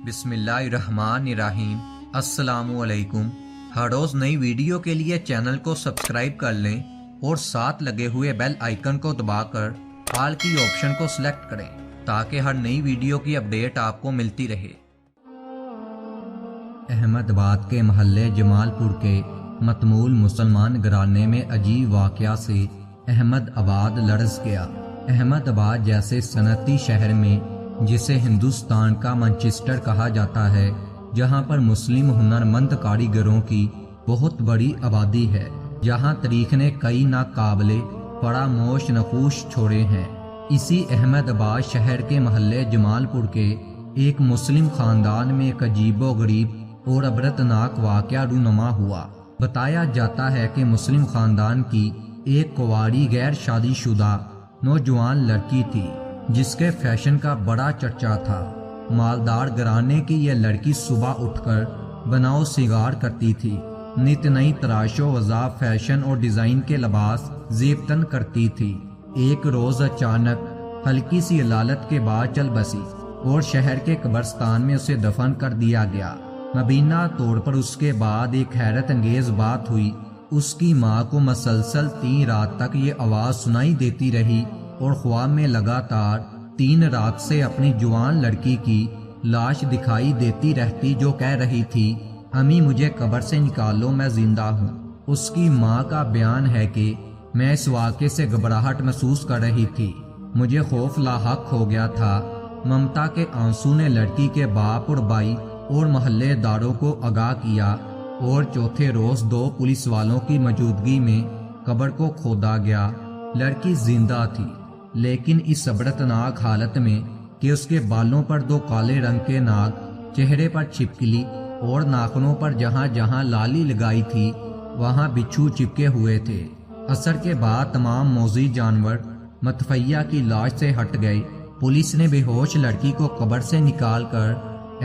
بسم اللہ الرحمن الرحیم۔ السلام علیکم۔ ہر روز نئی ویڈیو کے لیے چینل کو سبسکرائب کر لیں اور ساتھ لگے ہوئے بیل آئیکن کو دبا کر آل کی آپشن کو سلیکٹ کریں تاکہ ہر نئی ویڈیو کی اپڈیٹ آپ کو ملتی رہے۔ احمد آباد کے محلے جمال پور کے متمول مسلمان گھرانے میں عجیب واقعہ سے احمد آباد لرز گیا۔ احمد آباد جیسے صنعتی شہر میں جسے ہندوستان کا مانچسٹر کہا جاتا ہے، جہاں پر مسلم ہنرمند کاریگروں کی بہت بڑی آبادی ہے، جہاں تاریخ نے کئی ناقابل فراموش نقوش چھوڑے ہیں، اسی احمد آباد شہر کے محلے جمال پور کے ایک مسلم خاندان میں ایک عجیب و غریب اور عبرتناک واقعہ رونما ہوا۔ بتایا جاتا ہے کہ مسلم خاندان کی ایک کنواری غیر شادی شدہ نوجوان لڑکی تھی جس کے فیشن کا بڑا چرچا تھا۔ مالدار گھرانے کی یہ لڑکی صبح اٹھ کر بناؤ سنگار کرتی تھی، نت نئی تراش و وضاح فیشن اور ڈیزائن کے لباس زیب تن کرتی تھی۔ ایک روز اچانک ہلکی سی علالت کے بعد چل بسی اور شہر کے قبرستان میں اسے دفن کر دیا گیا۔ مبینہ طور پر اس کے بعد ایک حیرت انگیز بات ہوئی، اس کی ماں کو مسلسل 3 رات تک یہ آواز سنائی دیتی رہی اور خواب میں لگاتار 3 رات سے اپنی جوان لڑکی کی لاش دکھائی دیتی رہتی، جو کہہ رہی تھی، امی مجھے قبر سے نکالو، میں زندہ ہوں۔ اس کی ماں کا بیان ہے کہ میں اس واقعے سے گھبراہٹ محسوس کر رہی تھی، مجھے خوف لاحق ہو گیا تھا۔ ممتا کے آنسو نے لڑکی کے باپ اور بھائی اور محلے داروں کو آگاہ کیا اور چوتھے روز 2 پولیس والوں کی موجودگی میں قبر کو کھودا گیا۔ لڑکی زندہ تھی، لیکن اس عبرتناک حالت میں کہ اس کے بالوں پر 2 کالے رنگ کے ناگ، چہرے پر چھپکلی اور ناخنوں پر جہاں جہاں لالی لگائی تھی وہاں بچھو چپکے ہوئے تھے۔ عصر کے بعد تمام موذی جانور متفیہ کی لاش سے ہٹ گئے۔ پولیس نے بے ہوش لڑکی کو قبر سے نکال کر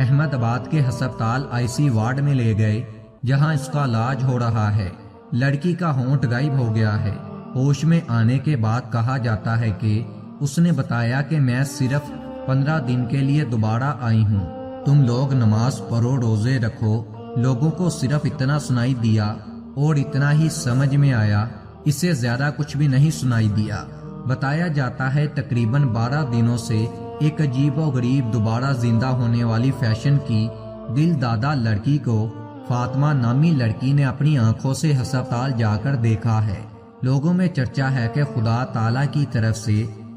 احمد آباد کے ہسپتال IC وارڈ میں لے گئے، جہاں اس کا علاج ہو رہا ہے۔ لڑکی کا ہونٹ غائب ہو گیا ہے۔ ہوش میں آنے کے بعد کہا جاتا ہے کہ اس نے بتایا کہ میں صرف 15 دن کے لیے دوبارہ آئی ہوں، تم لوگ نماز پڑھو، روزے رکھو۔ لوگوں کو صرف اتنا سنائی دیا اور اتنا ہی سمجھ میں آیا، اس سے زیادہ کچھ بھی نہیں سنائی دیا۔ بتایا جاتا ہے تقریباً 12 دنوں سے ایک عجیب و غریب دوبارہ زندہ ہونے والی فیشن کی دل دادہ لڑکی کو فاطمہ نامی لڑکی نے اپنی آنکھوں سے ہسپتال جا کر دیکھا ہے۔ لوگوں میں چرچا ہے کہ خدا تعالیٰ کی طرف سے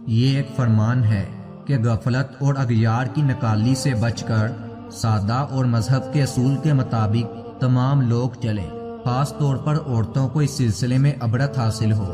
یہ ایک فرمان ہے کہ غفلت اور اغیار کی نکالی سے بچ کر سادہ اور مذہب کے اصول کے مطابق تمام لوگ چلیں، خاص طور پر عورتوں کو اس سلسلے میں عبرت حاصل ہو۔